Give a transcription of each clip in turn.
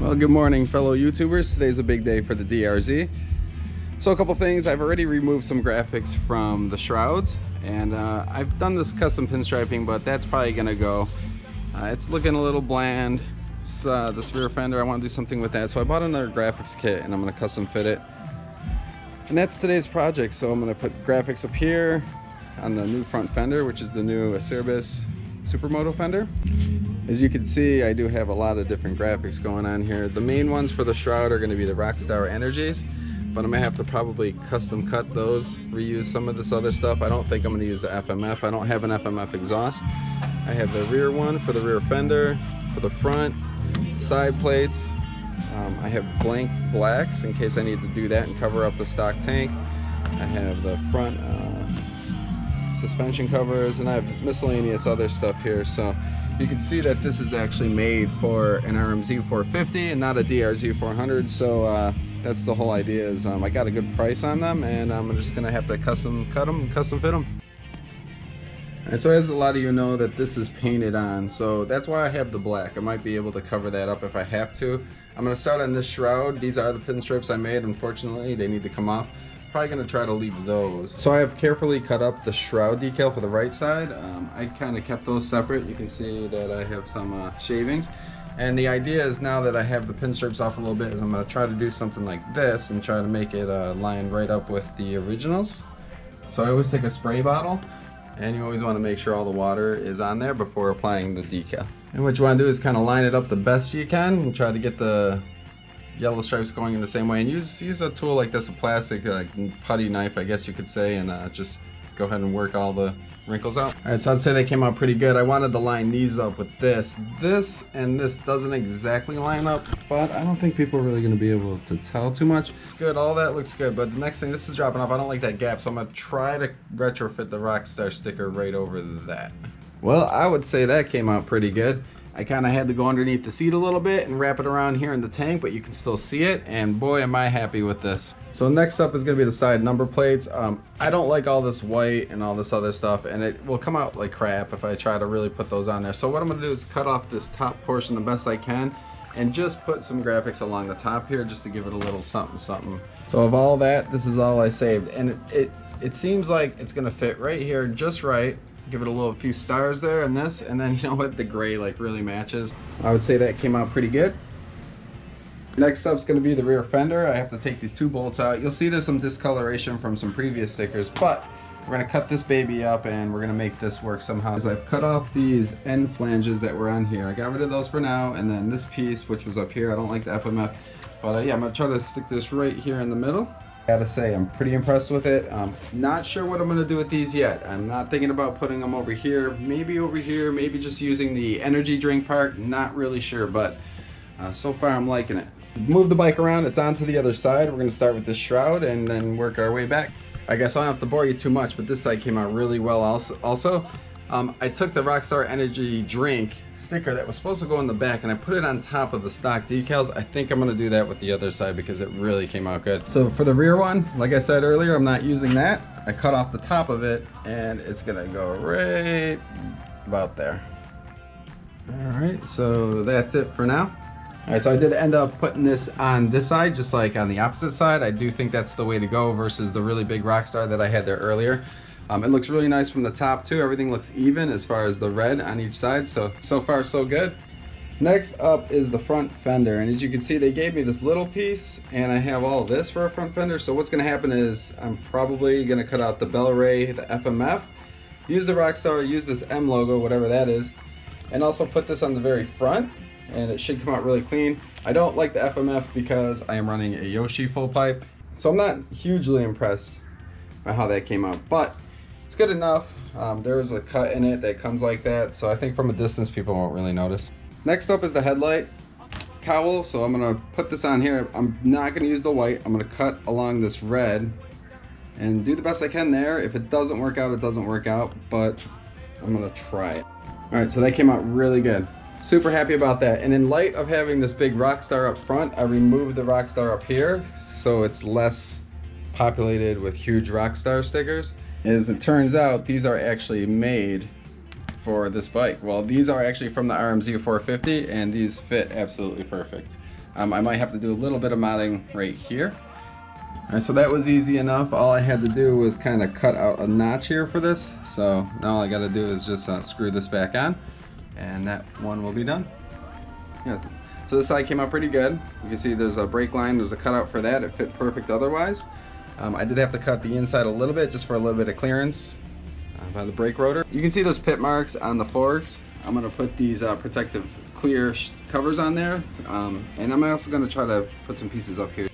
Well, good morning, fellow YouTubers. Today's a big day for the DRZ. So a couple things. I've already removed some graphics from the shrouds, and I've done this custom pinstriping, but that's probably gonna go. It's looking a little bland. This rear fender, I want to do something with that, so I bought another graphics kit and I'm gonna custom fit it. And that's today's project. So I'm gonna put graphics up here on the new front fender, which is the new Acerbis Supermoto fender. As you can see, I do have a lot of different graphics going on here. The main ones for the shroud are going to be the Rockstar Energies, but I'm going to have to probably custom cut those, reuse some of this other stuff. I don't think I'm going to use the FMF. I don't have an FMF exhaust. I have the rear one for the rear fender, for the front, side plates. I have blank blacks in case I need to do that and cover up the stock tank. I have the front suspension covers, and I have miscellaneous other stuff here. So you can see that this is actually made for an RMZ 450 and not a DRZ 400. So that's the whole idea. Is I got a good price on them, and I'm just gonna have to custom cut them and custom fit them. And so, as a lot of you know, that this is painted on, so that's why I have the black. I might be able to cover that up if I have to. I'm gonna start on this shroud. These are the pinstripes I made. Unfortunately, they need to come off. Probably gonna try to leave those. So I have carefully cut up the shroud decal for the right side. I kind of kept those separate. You can see that I have some shavings. And the idea is, now that I have the pinstripes off a little bit, is I'm gonna try to do something like this and try to make it line right up with the originals. So I always take a spray bottle, and you always wanna make sure all the water is on there before applying the decal. And what you wanna do is kind of line it up the best you can and try to get the yellow stripes going in the same way, and use a tool like this, a plastic like putty knife, I guess you could say, and just go ahead and work all the wrinkles out. Alright, so I'd say they came out pretty good. I wanted to line these up with this. This and this doesn't exactly line up, but I don't think people are really going to be able to tell too much. It's good, all that looks good, but the next thing, this is dropping off. I don't like that gap, so I'm going to try to retrofit the Rockstar sticker right over that. Well, I would say that came out pretty good. I kind of had to go underneath the seat a little bit and wrap it around here in the tank, but you can still see it, and boy am I happy with this. So next up is going to be the side number plates. I don't like all this white and all this other stuff, and it will come out like crap if I try to really put those on there. So what I'm going to do is cut off this top portion the best I can and just put some graphics along the top here just to give it a little something something. So of all that, this is all I saved, and it seems like it's going to fit right here just right. Give it a few stars there and this, and then you know what, the gray like really matches. I would say that came out pretty good. Next up is going to be the rear fender. I have to take these two bolts out. You'll see there's some discoloration from some previous stickers, but we're going to cut this baby up and we're going to make this work somehow. So I've cut off these end flanges that were on here. I got rid of those for now, and then this piece which was up here, I don't like the FMF, but yeah, I'm going to try to stick this right here in the middle. Gotta say, I'm pretty impressed with it. Not sure what I'm gonna do with these yet. I'm not thinking about putting them over here, maybe just using the energy drink part, not really sure, but so far I'm liking it. Move the bike around, it's on to the other side. We're gonna start with this shroud and then work our way back. I guess I don't have to bore you too much, but this side came out really well also. I took the Rockstar Energy drink sticker that was supposed to go in the back and I put it on top of the stock decals. I think I'm gonna do that with the other side because it really came out good. So for the rear one, like I said earlier, I'm not using that. I cut off the top of it and it's gonna go right about there. All right, so that's it for now. All right, so I did end up putting this on this side, just like on the opposite side. I do think that's the way to go versus the really big Rockstar that I had there earlier. It looks really nice from the top too. Everything looks even as far as the red on each side, so far so good. Next up is the front fender, and as you can see, they gave me this little piece and I have all this for a front fender. So what's going to happen is I'm probably going to cut out the Bel-Ray, the FMF, use the Rockstar, use this M logo, whatever that is, and also put this on the very front, and it should come out really clean. I don't like the FMF because I am running a Yoshi full pipe, so I'm not hugely impressed by how that came out, but it's good enough. There is a cut in it that comes like that, so I think from a distance people won't really notice. Next up is the headlight cowl, so I'm gonna put this on here. I'm not gonna use the white. I'm gonna cut along this red and do the best I can there. If it doesn't work out, it doesn't work out, but I'm gonna try it. All right, so that came out really good. Super happy about that. And in light of having this big Rockstar up front, I removed the Rockstar up here so it's less populated with huge Rockstar stickers. As it turns out, these are actually made for this bike. Well, these are actually from the RMZ 450 and these fit absolutely perfect. I might have to do a little bit of modding right here. Alright, so that was easy enough. All I had to do was kind of cut out a notch here for this. So now all I got to do is just screw this back on, and that one will be done. Yeah. So this side came out pretty good. You can see there's a brake line, there's a cutout for that. It fit perfect otherwise. I did have to cut the inside a little bit just for a little bit of clearance by the brake rotor. You can see those pit marks on the forks. I'm going to put these protective clear covers on there, and I'm also going to try to put some pieces up here.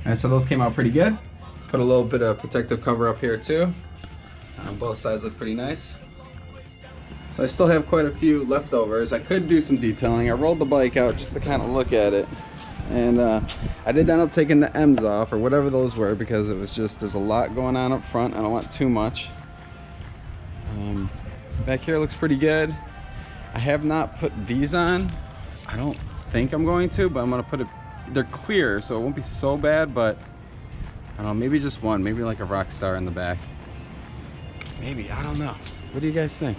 Alright, so those came out pretty good. Put a little bit of protective cover up here too. Both sides look pretty nice. So I still have quite a few leftovers. I could do some detailing. I rolled the bike out just to kind of look at it. And I did end up taking the M's off, or whatever those were, because it was just, there's a lot going on up front. I don't want too much. Back here looks pretty good. I have not put these on. I don't think I'm going to, but I'm going to put it, they're clear, so it won't be so bad, but I don't know, maybe just one, maybe like a Rockstar in the back. Maybe, I don't know. What do you guys think?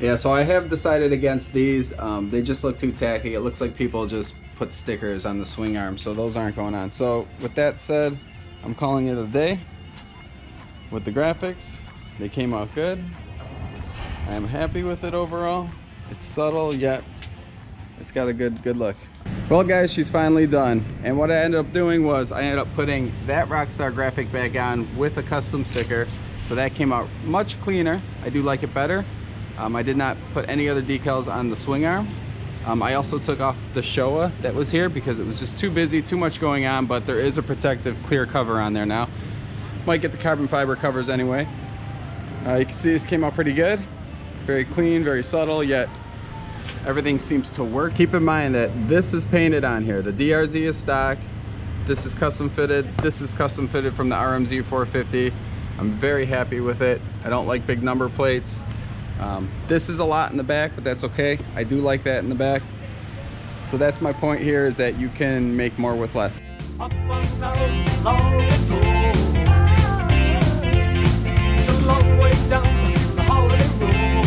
Yeah, so I have decided against these. They just look too tacky. It looks like people just put stickers on the swing arm, so those aren't going on. So with that said, I'm calling it a day with the graphics. They came out good. I am happy with it overall. It's subtle, yet it's got a good look. Well guys, she's finally done. And what I ended up doing was I ended up putting that Rockstar graphic back on with a custom sticker. So that came out much cleaner. I do like it better. I did not put any other decals on the swing arm. I also took off the Showa that was here because it was just too busy, too much going on, but there is a protective clear cover on there now. Might get the carbon fiber covers anyway. You can see this came out pretty good. Very clean, very subtle, yet everything seems to work. Keep in mind that this is painted on here. The DRZ is stock. This is custom fitted. This is custom fitted from the RMZ 450. I'm very happy with it. I don't like big number plates. This is a lot in the back, but that's okay. I do like that in the back. So that's my point here, is that you can make more with less. It's a long way down the holiday road.